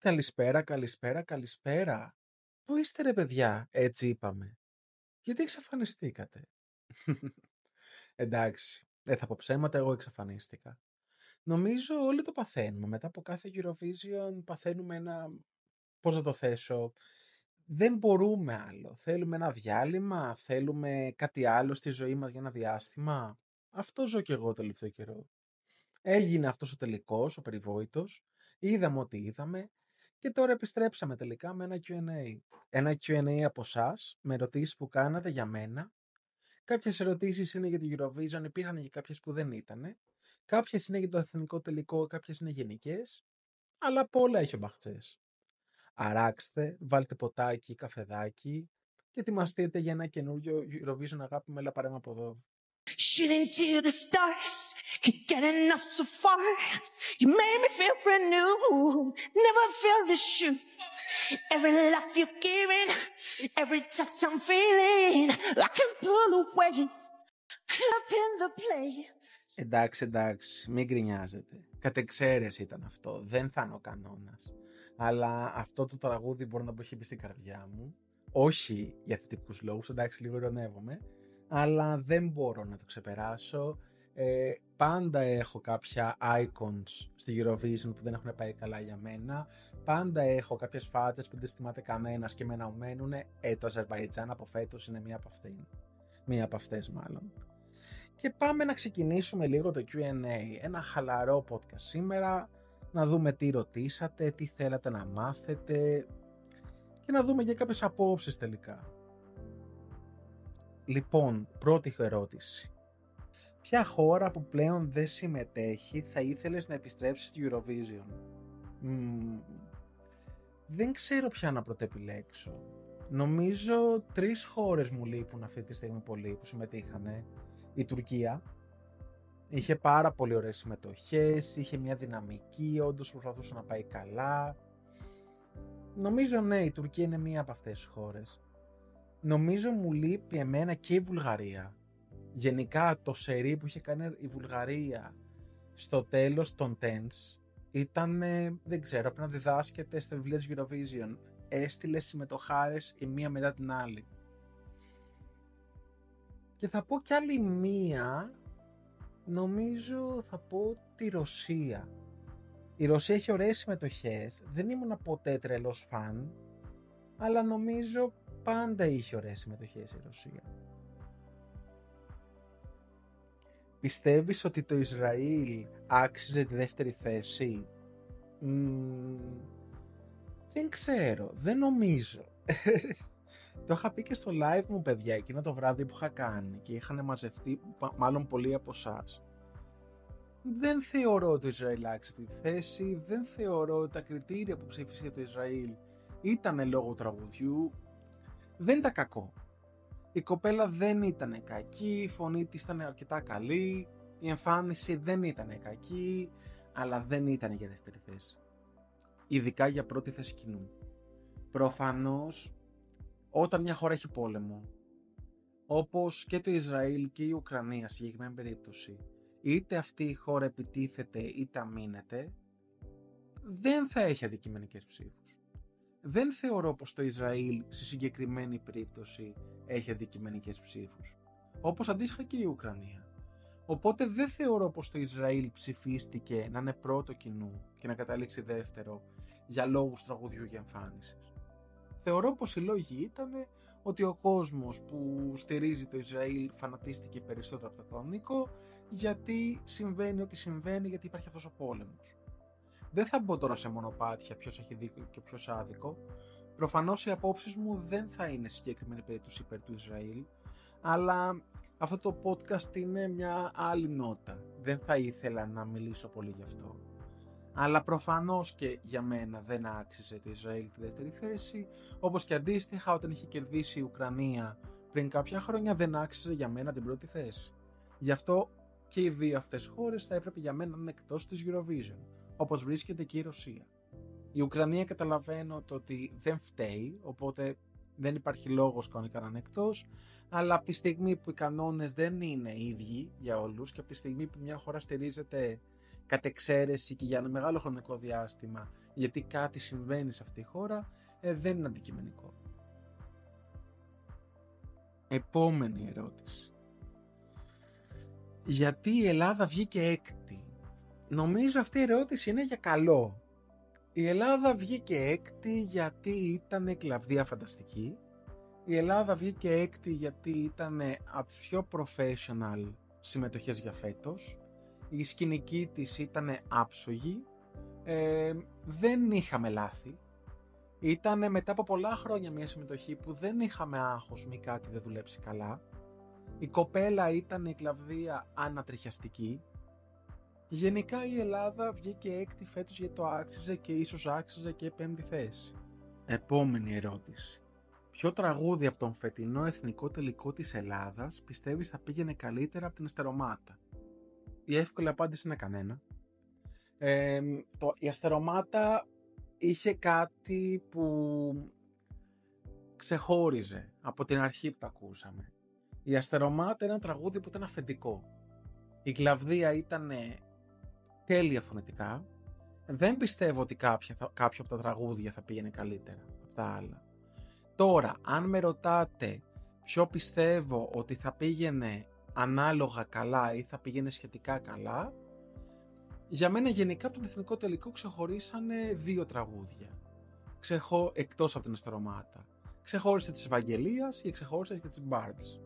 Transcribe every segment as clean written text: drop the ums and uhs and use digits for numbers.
Καλησπέρα, καλησπέρα, καλησπέρα. Πού είστε ρε παιδιά, έτσι είπαμε. Γιατί εξαφανιστήκατε. Εντάξει, δεν θα πω ψέματα, εγώ εξαφανίστηκα. Νομίζω όλοι το παθαίνουμε. Μετά από κάθε Eurovision παθαίνουμε ένα, πώς να το θέσω, δεν μπορούμε άλλο. Θέλουμε ένα διάλειμμα, θέλουμε κάτι άλλο στη ζωή μας για ένα διάστημα. Αυτό ζω κι εγώ το τελευταίο καιρό. Έγινε αυτός ο τελικός, ο περιβόητος. Είδαμε ό,τι είδαμε. Και τώρα επιστρέψαμε τελικά με ένα Q&A. Ένα Q&A από εσάς, με ερωτήσεις που κάνατε για μένα. Κάποιες ερωτήσεις είναι για την Eurovision, υπήρχαν και κάποιες που δεν ήτανε. Κάποιες είναι για το εθνικό τελικό, κάποιες είναι γενικές. Αλλά από όλα έχει ο μπαχτσές. Αράξτε, βάλτε ποτάκι, καφεδάκι και ετοιμαστείτε για ένα καινούριο Eurovision, αγάπη με, έλα παρέμα από εδώ. Shooting to the stars, can't get enough so far. You made me feel brand new, never feel this shoe. Every laugh you're giving, every touch I'm feeling, I can pull away, up in the play. Εντάξει, μην γκρινιάζετε. Κατ' εξαίρεση ήταν αυτό, δεν θα είναι ο κανόνας. Αλλά αυτό το τραγούδι μπορεί να έχει μπει στην καρδιά μου. Όχι για θετικούς λόγους, εντάξει, λίγο ειρωνεύομαι. Αλλά δεν μπορώ να το ξεπεράσω. Πάντα έχω κάποια icons στη Eurovision που δεν έχουν πάει καλά για μένα. Πάντα έχω κάποιες φάτσες που δεν θυμάται κανένας και εμένα ομένουνε. Το Αζερβαϊτζάν από φέτος είναι μία από αυτές μάλλον. Και πάμε να ξεκινήσουμε λίγο το Q&A. Ένα χαλαρό podcast σήμερα. Να δούμε τι ρωτήσατε, τι θέλατε να μάθετε. Και να δούμε και κάποιες απόψεις τελικά. Λοιπόν, πρώτη ερώτηση. Ποια χώρα που πλέον δεν συμμετέχει θα ήθελες να επιστρέψει στη Eurovision? Δεν ξέρω ποια να πρωτοεπιλέξω. Νομίζω 3 χώρες μου λείπουν αυτή τη στιγμή πολύ που συμμετείχανε. Η Τουρκία είχε πάρα πολύ ωραίες συμμετοχές, είχε μια δυναμική, όντως προσπαθούσε να πάει καλά. Νομίζω ναι, η Τουρκία είναι μία από αυτές τις χώρες. Νομίζω μου λείπει εμένα και η Βουλγαρία. Γενικά το σερί που είχε κάνει η Βουλγαρία στο τέλος των TENS ήταν, δεν ξέρω, πρέπει να διδάσκεται στα βιβλία της Eurovision. Έστειλε συμμετοχάρες η μία μετά την άλλη. Και θα πω κι άλλη μία, νομίζω θα πω τη Ρωσία. Η Ρωσία έχει ωραίες συμμετοχές, δεν ήμουν ποτέ τρελός φαν, αλλά νομίζω πάντα είχε ωραίες συμμετοχές η Ρωσία. Πιστεύεις ότι το Ισραήλ άξιζε τη δεύτερη θέση? Δεν ξέρω, δεν νομίζω. Το είχα πει και στο live μου, παιδιά, εκείνο το βράδυ που είχα κάνει και είχαν μαζευτεί μάλλον πολλοί από εσάς. Δεν θεωρώ ότι το Ισραήλ άξιζε τη θέση, δεν θεωρώ ότι τα κριτήρια που ψήφισε για το Ισραήλ ήταν λόγω τραγουδιού. Δεν ήταν κακό. Η κοπέλα δεν ήταν κακή, η φωνή της ήταν αρκετά καλή, η εμφάνιση δεν ήταν κακή, αλλά δεν ήταν για δεύτερη θέση. Ειδικά για πρώτη θέση κοινού. Προφανώς, όταν μια χώρα έχει πόλεμο, όπως και το Ισραήλ και η Ουκρανία σε συγκεκριμένη περίπτωση, είτε αυτή η χώρα επιτίθεται είτε αμήνεται, δεν θα έχει αντικειμενικές ψήφους. Δεν θεωρώ πως το Ισραήλ στη συγκεκριμένη περίπτωση έχει αντικειμενικές ψήφους, όπως αντίστοιχα και η Ουκρανία. Οπότε δεν θεωρώ πως το Ισραήλ ψηφίστηκε να είναι πρώτο κοινού και να καταλήξει δεύτερο για λόγους τραγουδιού και εμφάνισης. Θεωρώ πως οι λόγοι ήταν ότι ο κόσμος που στηρίζει το Ισραήλ φανατίστηκε περισσότερο από το κανονικό, γιατί συμβαίνει ό,τι συμβαίνει, γιατί υπάρχει αυτός ο πόλεμος. Δεν θα μπω τώρα σε μονοπάτια ποιος έχει δίκιο και ποιος άδικο. Προφανώς οι απόψεις μου δεν θα είναι συγκεκριμένη περίπτωση υπέρ του Ισραήλ, αλλά αυτό το podcast είναι μια άλλη νότα. Δεν θα ήθελα να μιλήσω πολύ γι' αυτό. Αλλά προφανώς και για μένα δεν άξιζε το Ισραήλ τη δεύτερη θέση, όπως και αντίστοιχα όταν είχε κερδίσει η Ουκρανία πριν κάποια χρόνια δεν άξιζε για μένα την πρώτη θέση. Γι' αυτό και οι δύο αυτές χώρες θα έπρεπε για μένα να είναι εκτός της Eurovision, όπως βρίσκεται και η Ρωσία. Η Ουκρανία καταλαβαίνω το ότι δεν φταίει, οπότε δεν υπάρχει λόγος κανονικά να είναι εκτός, αλλά από τη στιγμή που οι κανόνες δεν είναι ίδιοι για όλους και από τη στιγμή που μια χώρα στηρίζεται κατ' εξαίρεση και για ένα μεγάλο χρονικό διάστημα, γιατί κάτι συμβαίνει σε αυτή τη χώρα, δεν είναι αντικειμενικό. Επόμενη ερώτηση. Γιατί η Ελλάδα βγήκε έκτη? Νομίζω αυτή η ερώτηση είναι για καλό. Η Ελλάδα βγήκε έκτη γιατί ήταν κλαβδία φανταστική. Η Ελλάδα βγήκε έκτη γιατί ήταν από τις πιο professional συμμετοχές για φέτος. Η σκηνική της ήταν άψογη. Δεν είχαμε λάθη. Ήταν μετά από πολλά χρόνια μια συμμετοχή που δεν είχαμε άγχος μη κάτι δεν δουλέψει καλά. Η κοπέλα ήταν η κλαβδία ανατριχιαστική. Γενικά η Ελλάδα βγήκε έκτη φέτος γιατί το άξιζε και ίσως άξιζε και πέμπτη θέση. Επόμενη ερώτηση. Ποιο τραγούδι από τον φετινό εθνικό τελικό της Ελλάδας πιστεύεις θα πήγαινε καλύτερα από την Αστερομάτα? Η εύκολη απάντηση είναι κανένα. Η Αστερομάτα είχε κάτι που ξεχώριζε από την αρχή που το ακούσαμε. Η Αστερομάτα είναι ένα τραγούδι που ήταν αφεντικό. Η κλαβδία ήταν τέλεια φωνητικά. Δεν πιστεύω ότι κάποιο από τα τραγούδια θα πήγαινε καλύτερα από τα άλλα. Τώρα, αν με ρωτάτε ποιο πιστεύω ότι θα πήγαινε ανάλογα καλά ή θα πήγαινε σχετικά καλά, για μένα γενικά από τον εθνικό τελικό ξεχωρίσανε δύο τραγούδια. Εκτός από την Αστερομάτα. Ξεχώρισε της Ευαγγελίας και ξεχώρισε και της Barbs.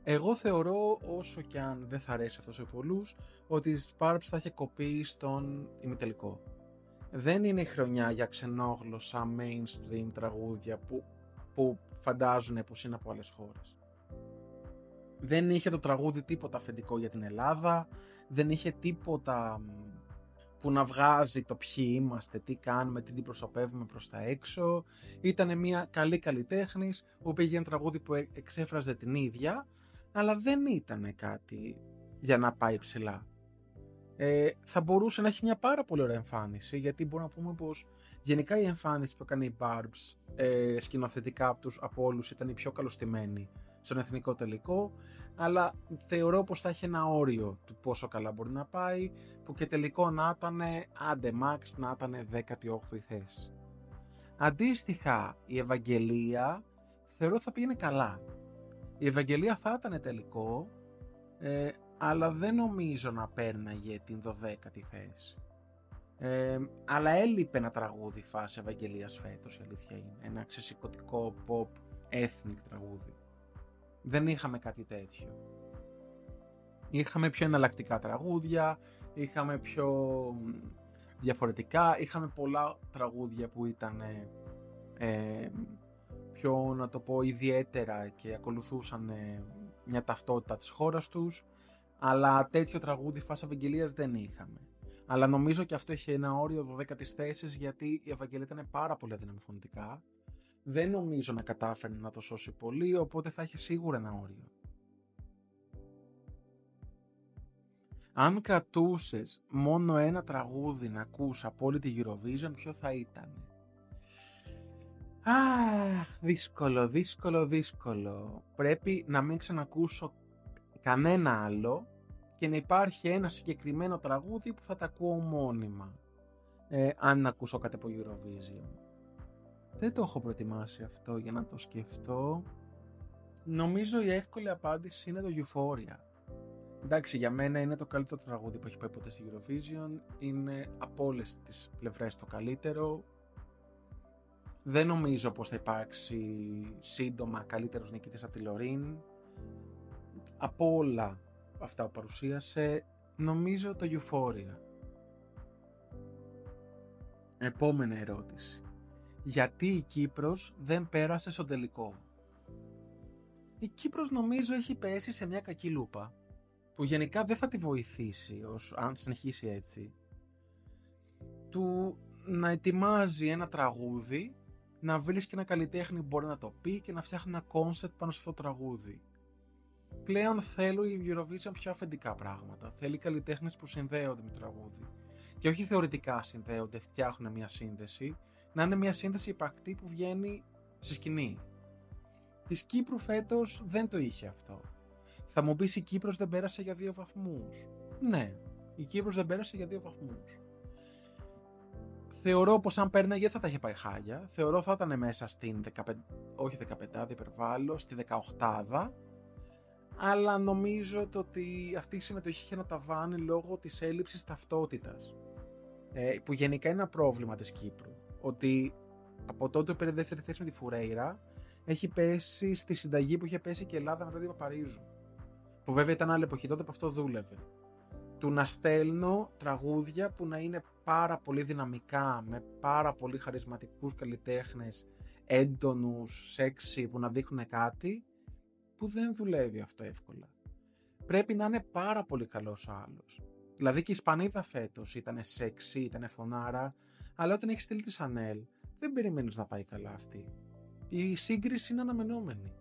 Εγώ θεωρώ, όσο και αν δεν θα αρέσει αυτό σε πολλούς, ότι η Barbs θα είχε κοπεί στον ημιτελικό. Δεν είναι η χρονιά για ξενόγλωσσα mainstream τραγούδια που φαντάζουν πως είναι από άλλες χώρες. Δεν είχε το τραγούδι τίποτα αφεντικό για την Ελλάδα, δεν είχε τίποτα που να βγάζει το ποιοι είμαστε, τι κάνουμε, τι προσωπεύουμε προς τα έξω. Ήτανε μια καλή καλλιτέχνης που πήγε ένα τραγούδι που εξέφραζε την ίδια, αλλά δεν ήταν κάτι για να πάει ψηλά. Θα μπορούσε να έχει μια πάρα πολύ ωραία εμφάνιση, γιατί μπορούμε να πούμε πως γενικά η εμφάνιση που έκανε η Barbs σκηνοθετικά από όλους ήταν η πιο καλωστημένη στον εθνικό τελικό, αλλά θεωρώ πως θα έχει ένα όριο του πόσο καλά μπορεί να πάει, που και τελικό να ήταν άντε max να ήταν 18η θέση. Αντίστοιχα η Ευαγγελία θεωρώ θα πήγαινε καλά. Η Ευαγγελία θα ήταν τελικό, αλλά δεν νομίζω να πέρναγε την 12η θέση. Αλλά έλειπε ένα τραγούδι φάση Ευαγγελίας φέτος, η αλήθεια είναι. Ένα ξεσηκωτικό pop ethnic τραγούδι. Δεν είχαμε κάτι τέτοιο. Είχαμε πιο εναλλακτικά τραγούδια, είχαμε πιο διαφορετικά, είχαμε πολλά τραγούδια που ήταν πιο, να το πω, ιδιαίτερα και ακολουθούσαν μια ταυτότητα της χώρας τους, αλλά τέτοιο τραγούδι φάση Ευαγγελίας δεν είχαμε. Αλλά νομίζω και αυτό είχε ένα όριο 12ης θέσης, γιατί η Ευαγγελία ήταν πάρα πολύ αδύναμη φωνητικά. Δεν νομίζω να κατάφερνε να το σώσει πολύ, οπότε θα είχε σίγουρα ένα όριο. Αν κρατούσες μόνο ένα τραγούδι να ακούς από όλη τη Eurovision, ποιο θα ήταν? Δύσκολο. Πρέπει να μην ξανακούσω κανένα άλλο και να υπάρχει ένα συγκεκριμένο τραγούδι που θα τα ακούω μόνιμα, αν ακούσω κάτι από Eurovision. Δεν το έχω προετοιμάσει αυτό για να το σκεφτώ. Νομίζω η εύκολη απάντηση είναι το Euphoria. Εντάξει, για μένα είναι το καλύτερο τραγούδι που έχει πάει ποτέ στη Eurovision. Είναι από όλες τις πλευρές το καλύτερο. Δεν νομίζω πως θα υπάρξει σύντομα καλύτερος νικητής από τη Λωρίν. Από όλα αυτά που παρουσίασε, νομίζω το Euphoria. Επόμενη ερώτηση. Γιατί η Κύπρος δεν πέρασε στον τελικό? Η Κύπρος νομίζω έχει πέσει σε μια κακή λούπα, που γενικά δεν θα τη βοηθήσει αν συνεχίσει έτσι. Του να ετοιμάζει ένα τραγούδι, να βρίσκει ένα καλλιτέχνη που μπορεί να το πει και να φτιάχνει ένα κόνσεπτ πάνω σε αυτό το τραγούδι. Πλέον θέλω η Eurovision πιο αφεντικά πράγματα. Θέλει καλλιτέχνες που συνδέονται με το τραγούδι. Και όχι θεωρητικά συνδέονται, φτιάχνουν μια σύνδεση, να είναι μια σύνδεση υπαρκτή που βγαίνει στη σκηνή. Της Κύπρου φέτος δεν το είχε αυτό. Θα μου πεις η Κύπρος δεν πέρασε για 2 βαθμούς. Ναι, Η Κύπρος δεν πέρασε για 2 βαθμούς. Θεωρώ πως αν πέρναγε θα τα είχε πάει χάλια. Θεωρώ θα ήταν μέσα στην 15, όχι 15, υπερβάλλω, στη 18. Αλλά νομίζω ότι αυτή η συμμετοχή είχε ένα ταβάνι λόγω της έλλειψης ταυτότητας. Που γενικά είναι ένα πρόβλημα της Κύπρου. Ότι από τότε που πήρε δεύτερη θέση με τη Φουρέιρα, έχει πέσει στη συνταγή που είχε πέσει και η Ελλάδα μετά την Παπαρίζου. Που βέβαια ήταν άλλη εποχή, τότε που αυτό δούλευε. Του να στέλνω τραγούδια που να είναι πάρα πολύ δυναμικά, με πάρα πολύ χαρισματικούς καλλιτέχνες, έντονους, σεξι, που να δείχνουν κάτι, που δεν δουλεύει αυτό εύκολα. Πρέπει να είναι πάρα πολύ καλός ο άλλος. Δηλαδή και η Ισπανίδα φέτος ήταν σεξι, ήταν φωνάρα, αλλά όταν έχει στείλει τη Σανέλ, δεν περιμένεις να πάει καλά αυτή. Η σύγκριση είναι αναμενόμενη.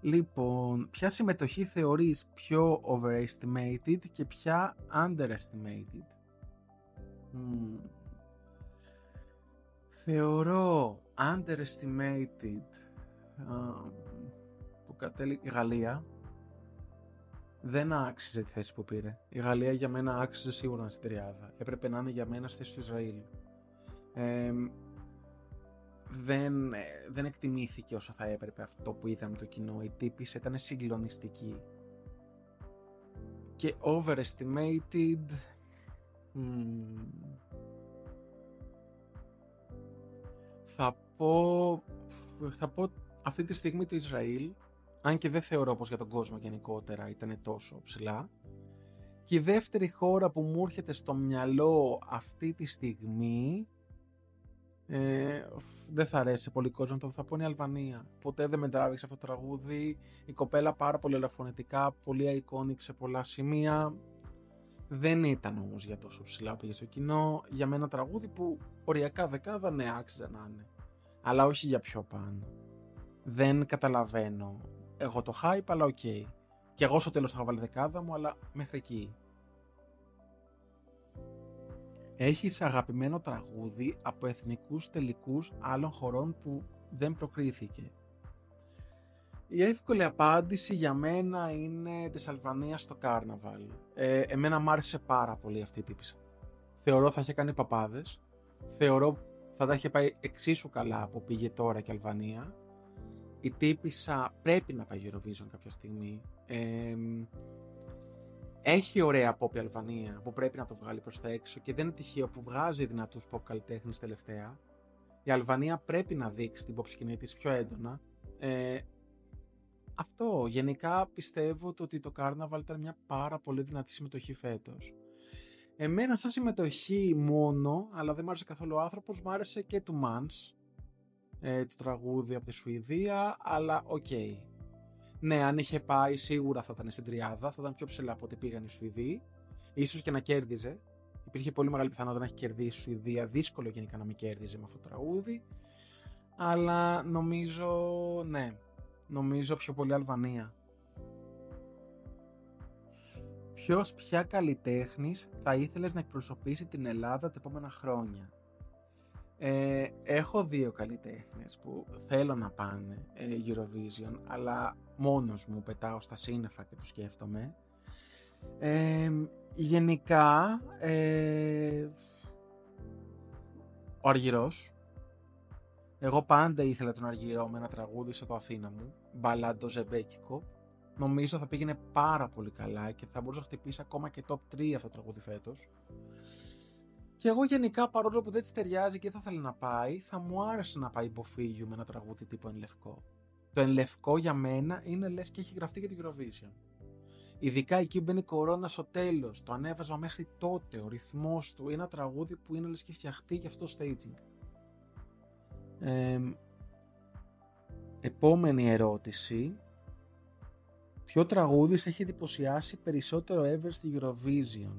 Λοιπόν, ποια συμμετοχή θεωρείς πιο overestimated και ποια underestimated? Θεωρώ underestimated που κατέληγε η Γαλλία. Δεν άξιζε τη θέση που πήρε. Η Γαλλία για μένα άξιζε σίγουρα στην τριάδα. Έπρεπε να είναι για μένα στη θέση του Ισραήλ. Δεν εκτιμήθηκε όσο θα έπρεπε αυτό που είδαμε το κοινό. Η τύπης ήταν συγκλονιστική. Και overestimated, θα πω αυτή τη στιγμή το Ισραήλ, αν και δεν θεωρώ πως για τον κόσμο γενικότερα ήταν τόσο ψηλά. Και η δεύτερη χώρα που μου έρχεται στο μυαλό αυτή τη στιγμή, δεν θα αρέσει πολύ κόσμο, το θα πω είναι η Αλβανία. Ποτέ δεν με τράβηξε αυτό το τραγούδι. Η κοπέλα πάρα πολύ ελαφωνετικά, πολύ iconic σε πολλά σημεία. Δεν ήταν όμως για τόσο ψηλά που πήγε στο κοινό. Για μένα τραγούδι που οριακά δεκάδα ναι άξιζε να είναι, αλλά όχι για πιο πάνω. Δεν καταλαβαίνω εγώ το hype, αλλά οκ. Και εγώ στο τέλος θα βάλει δεκάδα μου, αλλά μέχρι εκεί. Έχεις αγαπημένο τραγούδι από εθνικούς τελικούς άλλων χωρών που δεν προκρίθηκε? Η εύκολη απάντηση για μένα είναι της Αλβανίας στο Carnival. Εμένα μ' άρεσε πάρα πολύ αυτή η τύπισσα. Θεωρώ θα είχε κάνει παπάδες. Θεωρώ θα τα είχε πάει εξίσου καλά που πήγε τώρα και Αλβανία. Η τύπισσα πρέπει να πάει Eurovision κάποια στιγμή. Έχει ωραία pop η Αλβανία που πρέπει να το βγάλει προς τα έξω και δεν είναι τυχαίο που βγάζει δυνατούς pop καλλιτέχνες τελευταία. Η Αλβανία πρέπει να δείξει την pop σκηνή της πιο έντονα. Αυτό, γενικά πιστεύω ότι το Carnival ήταν μια πάρα πολύ δυνατή συμμετοχή φέτος. Εμένα σαν συμμετοχή μόνο, αλλά δεν μ' άρεσε καθόλου ο άνθρωπος, μ' άρεσε και του Mans, το τραγούδι από τη Σουηδία, αλλά οκ. Ναι, αν είχε πάει σίγουρα θα ήταν στην τριάδα, θα ήταν πιο ψηλά από ό,τι πήγαν οι Σουηδοί. Ίσως και να κέρδιζε. Υπήρχε πολύ μεγάλη πιθανότητα να έχει κερδίσει η Σουηδία. Δύσκολο γενικά να μην κέρδιζε με αυτό το τραγούδι. Αλλά νομίζω πιο πολύ Αλβανία. Ποια καλλιτέχνης θα ήθελες να εκπροσωπήσει την Ελλάδα τα επόμενα χρόνια? Έχω 2 καλλιτέχνες που θέλω να πάνε Eurovision, αλλά μόνος μου πετάω στα σύννεφα και το σκέφτομαι. Γενικά ο Αργυρός. Εγώ πάντα ήθελα τον Αργυρό με ένα τραγούδι σε το Αθήνα μου, μπαλάντο ζεμπέκικο. Νομίζω θα πήγαινε πάρα πολύ καλά και θα μπορούσε να χτυπήσει ακόμα και top 3 αυτό το τραγούδι φέτος. Και εγώ γενικά, παρόλο που δεν της ταιριάζει και θα ήθελα να πάει, θα μου άρεσε να πάει υποφύγιο με ένα τραγούδι τύπου Εν Λευκό. Το Εν Λευκό για μένα είναι λες και έχει γραφτεί για την Eurovision. Ειδικά εκεί μπαίνει η κορώνα στο τέλος, το ανέβαζα μέχρι τότε, ο ρυθμός του, ένα τραγούδι που είναι λες και φτιαχτεί για αυτό το staging. Επόμενη ερώτηση. Ποιο τραγούδι σε έχει εντυπωσιάσει περισσότερο ever στη Eurovision?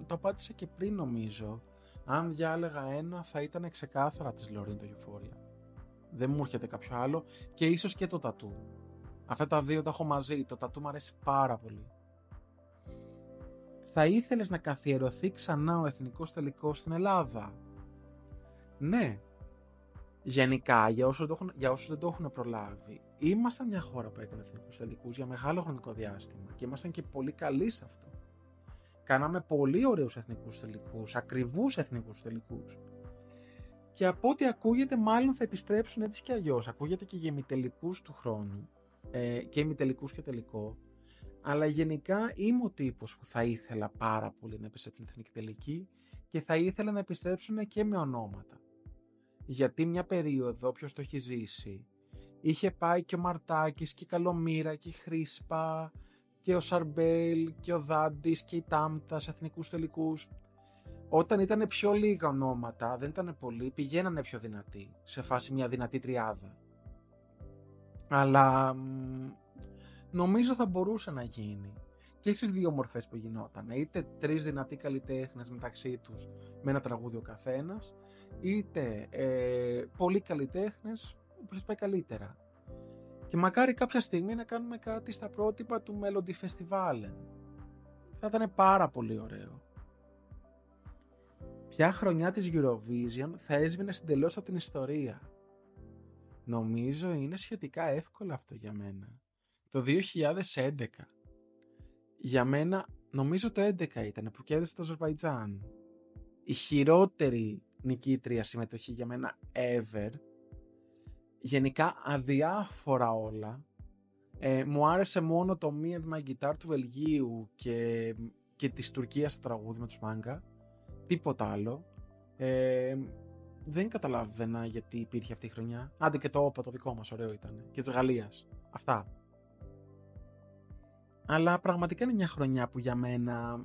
Το απάντησα και πριν νομίζω. Αν διάλεγα ένα θα ήταν ξεκάθαρα της Λωρίν το Euphoria. Δεν μου έρχεται κάποιο άλλο και ίσως και το Τατού. Αυτά τα 2 τα έχω μαζί. Το Τατού μου αρέσει πάρα πολύ. Θα ήθελες να καθιερωθεί ξανά ο εθνικός τελικός στην Ελλάδα? Ναι. γενικά, για όσους δεν το έχουν προλάβει, ήμασταν μια χώρα που έκανε εθνικούς τελικούς για μεγάλο χρονικό διάστημα και ήμασταν και πολύ καλοί σε αυτό. Κάναμε πολύ ωραίους εθνικούς τελικούς, ακριβούς εθνικούς τελικούς. Και από ό,τι ακούγεται, μάλλον θα επιστρέψουν έτσι κι αλλιώς. Ακούγεται και για ημιτελικούς του χρόνου, και ημιτελικούς και τελικό. Αλλά γενικά είμαι ο τύπος που θα ήθελα πάρα πολύ να επιστρέψουν εθνική τελική και θα ήθελα να επιστρέψουν και με ονόματα. Γιατί μια περίοδο, όποιος το έχει ζήσει, είχε πάει και ο Μαρτάκης και η Καλομήρα και η Χρήσπα και ο Σαρμπέλ και ο Δάντης και η Τάμτα σε εθνικούς τελικούς. Όταν ήταν πιο λίγα ονόματα, δεν ήταν πολλοί, πηγαίνανε πιο δυνατοί, σε φάση μια δυνατή τριάδα. Αλλά νομίζω θα μπορούσε να γίνει και στις δύο μορφές που γινόταν. Είτε τρεις δυνατοί καλλιτέχνες μεταξύ τους με ένα τραγούδι ο καθένας, είτε πολλοί καλλιτέχνες που πάει καλύτερα. Και μακάρι κάποια στιγμή να κάνουμε κάτι στα πρότυπα του Melody Festivalen. Θα ήταν πάρα πολύ ωραίο. Ποια χρονιά της Eurovision θα έσβηνε συντελώς από την ιστορία? Νομίζω είναι σχετικά εύκολο αυτό για μένα. Το 2011. Για μένα, νομίζω το 2011 ήταν που κέρδισε το Αζερβαϊτζάν. Η χειρότερη νικήτρια συμμετοχή για μένα ever. Γενικά αδιάφορα όλα. Μου άρεσε μόνο το Me and My Guitar του Βελγίου και της Τουρκίας στο τραγούδι με τους Μάγκα. Τίποτα άλλο. Δεν καταλάβαινα γιατί υπήρχε αυτή η χρονιά. Άντε και το όπα το δικό μας ωραίο ήταν. Και της Γαλλίας. Αυτά. Αλλά πραγματικά είναι μια χρονιά που για μένα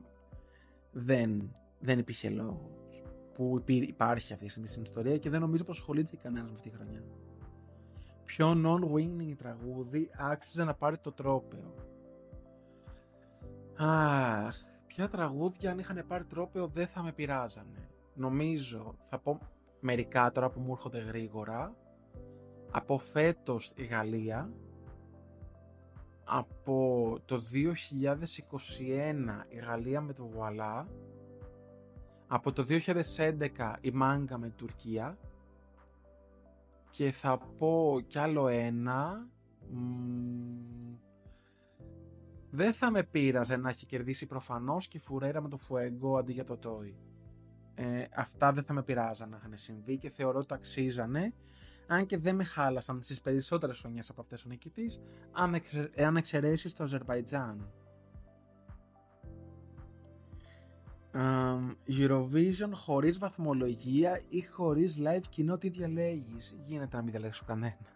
δεν υπήρχε λόγος. Που υπάρχει αυτή τη στιγμή στην ιστορία και δεν νομίζω πως ασχολείται κανένας με αυτή τη χρονιά. Ποιο non-winning τραγούδι άξιζε να πάρει το τρόπαιο? Ποια τραγούδια αν είχαν πάρει τρόπαιο δεν θα με πειράζανε? Νομίζω, θα πω μερικά τώρα που μου έρχονται γρήγορα. Από φέτος η Γαλλία, από το 2021 η Γαλλία με το Βουαλά, από το 2011 η Μάγκα με Τουρκία και θα πω κι άλλο ένα. Δεν θα με πείραζε να έχει κερδίσει προφανώς και η Φουρέρα με το Φουέγκο αντί για το Τόι. Αυτά δεν θα με πειράζαν να είχαν συμβεί και θεωρώ ότι αξίζανε, αν και δεν με χάλασαν στις περισσότερες χρονιές από αυτές ο νικητής, αν εξαιρέσεις το Αζερβαϊτζάν. Eurovision χωρίς βαθμολογία ή χωρίς live κοινό, τι διαλέγεις? Γίνεται να μην διαλέξω κανένα.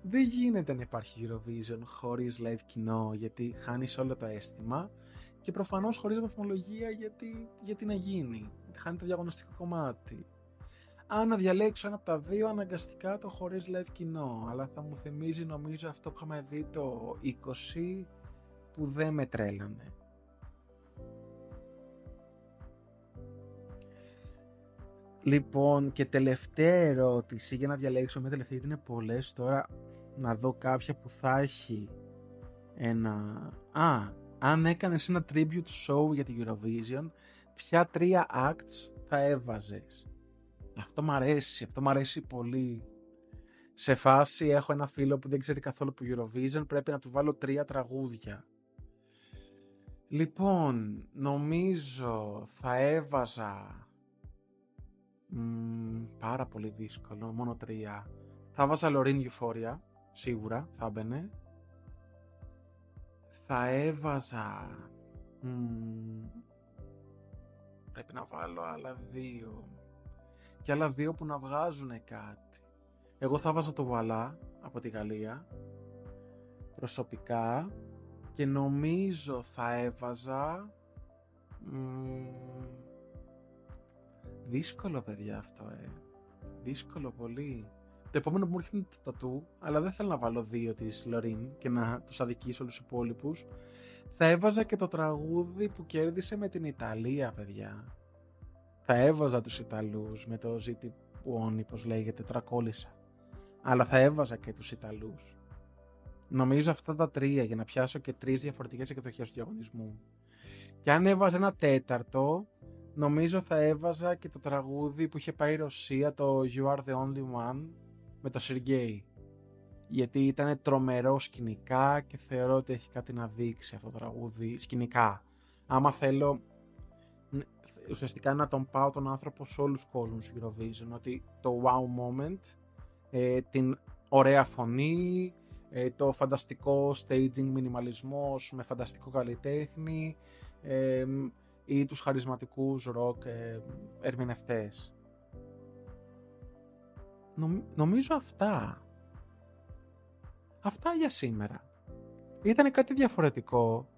Δεν γίνεται να υπάρχει Eurovision χωρίς live κοινό, γιατί χάνεις όλο το αίσθημα, και προφανώς χωρίς βαθμολογία γιατί να γίνει? Χάνει το διαγωνιστικό κομμάτι. Αν να διαλέξω ένα από τα δύο, αναγκαστικά το χωρίς live κοινό, αλλά θα μου θυμίζει νομίζω αυτό που είχαμε δει το 20 που δεν με τρέλανε. Λοιπόν, και τελευταία ερώτηση για να διαλέξω μια τελευταία, γιατί είναι πολλές τώρα, να δω κάποια που θα έχει ένα... αν έκανες ένα tribute show για την Eurovision, ποια 3 acts θα έβαζες? Αυτό μ' αρέσει πολύ. Σε φάση έχω ένα φίλο που δεν ξέρει καθόλου από Eurovision, πρέπει να του βάλω 3 τραγούδια. Λοιπόν, νομίζω θα έβαζα... πάρα πολύ δύσκολο, μόνο 3. Θα βάζα Loreen Euphoria, σίγουρα θα μπαινε. Θα έβαζα... πρέπει να βάλω άλλα 2. Και άλλα 2 που να βγάζουνε κάτι. Εγώ θα βάζα το Βαλά από τη Γαλλία, προσωπικά, και νομίζω θα έβαζα... δύσκολο, παιδιά, αυτό, δύσκολο πολύ. Το επόμενο που μου έρχεται είναι το τατού, αλλά δεν θέλω να βάλω 2 της Loreen και να τους αδικήσω όλους τους υπόλοιπους. Θα έβαζα και το τραγούδι που κέρδισε με την Ιταλία, παιδιά. Θα έβαζα τους Ιταλούς με το Ziti Buoni, πως λέγεται, τώρα κόλλησα. Αλλά θα έβαζα και τους Ιταλούς. Νομίζω αυτά τα 3 για να πιάσω και 3 διαφορετικές εκδοχές του διαγωνισμού. Και αν έβαζα ένα 4ο, Νομίζω θα έβαζα και το τραγούδι που είχε πάει η Ρωσία, το You Are The Only One, με το Σεργέη. Γιατί ήταν τρομερό σκηνικά και θεωρώ ότι έχει κάτι να δείξει αυτό το τραγούδι σκηνικά. Άμα θέλω ουσιαστικά να τον πάω τον άνθρωπο σε όλους τους κόσμους Eurovision, ότι το wow moment, την ωραία φωνή, το φανταστικό staging μινιμαλισμός με φανταστικό καλλιτέχνη, ή τους χαρισματικούς ροκ ερμηνευτές. Νομίζω αυτά για σήμερα. Ήταν κάτι διαφορετικό.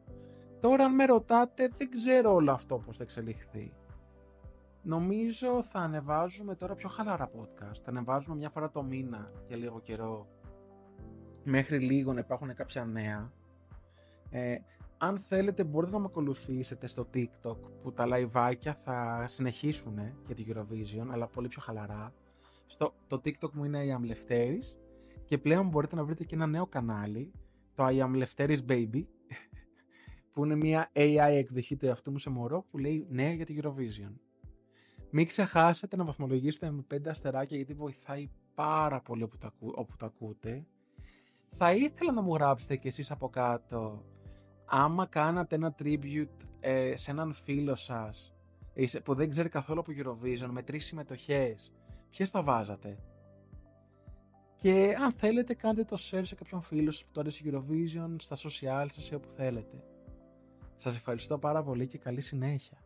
Τώρα αν με ρωτάτε δεν ξέρω όλο αυτό πώς θα εξελιχθεί. Νομίζω θα ανεβάζουμε τώρα πιο χαλαρά podcast. Θα ανεβάζουμε μια φορά το μήνα για λίγο καιρό. Μέχρι λίγο να υπάρχουν κάποια νέα. Αν θέλετε μπορείτε να με ακολουθήσετε στο TikTok που τα liveάκια θα συνεχίσουν για την Eurovision, αλλά πολύ πιο χαλαρά. Το TikTok μου είναι I am Lefteris και πλέον μπορείτε να βρείτε και ένα νέο κανάλι, το I am Lefteris Baby, που είναι μια AI εκδοχή του εαυτού μου σε μωρό που λέει νέα για την Eurovision. Μην ξεχάσετε να βαθμολογήσετε με 5 αστεράκια γιατί βοηθάει πάρα πολύ όπου το ακούτε. Θα ήθελα να μου γράψετε κι εσείς από κάτω άμα κάνατε ένα tribute σε έναν φίλο σας που δεν ξέρει καθόλου από Eurovision με 3 συμμετοχές, ποιες θα βάζατε? Και αν θέλετε κάντε το share σε κάποιον φίλο σας που το αρέσει Eurovision, στα social σας ή όπου θέλετε. Σας ευχαριστώ πάρα πολύ και καλή συνέχεια.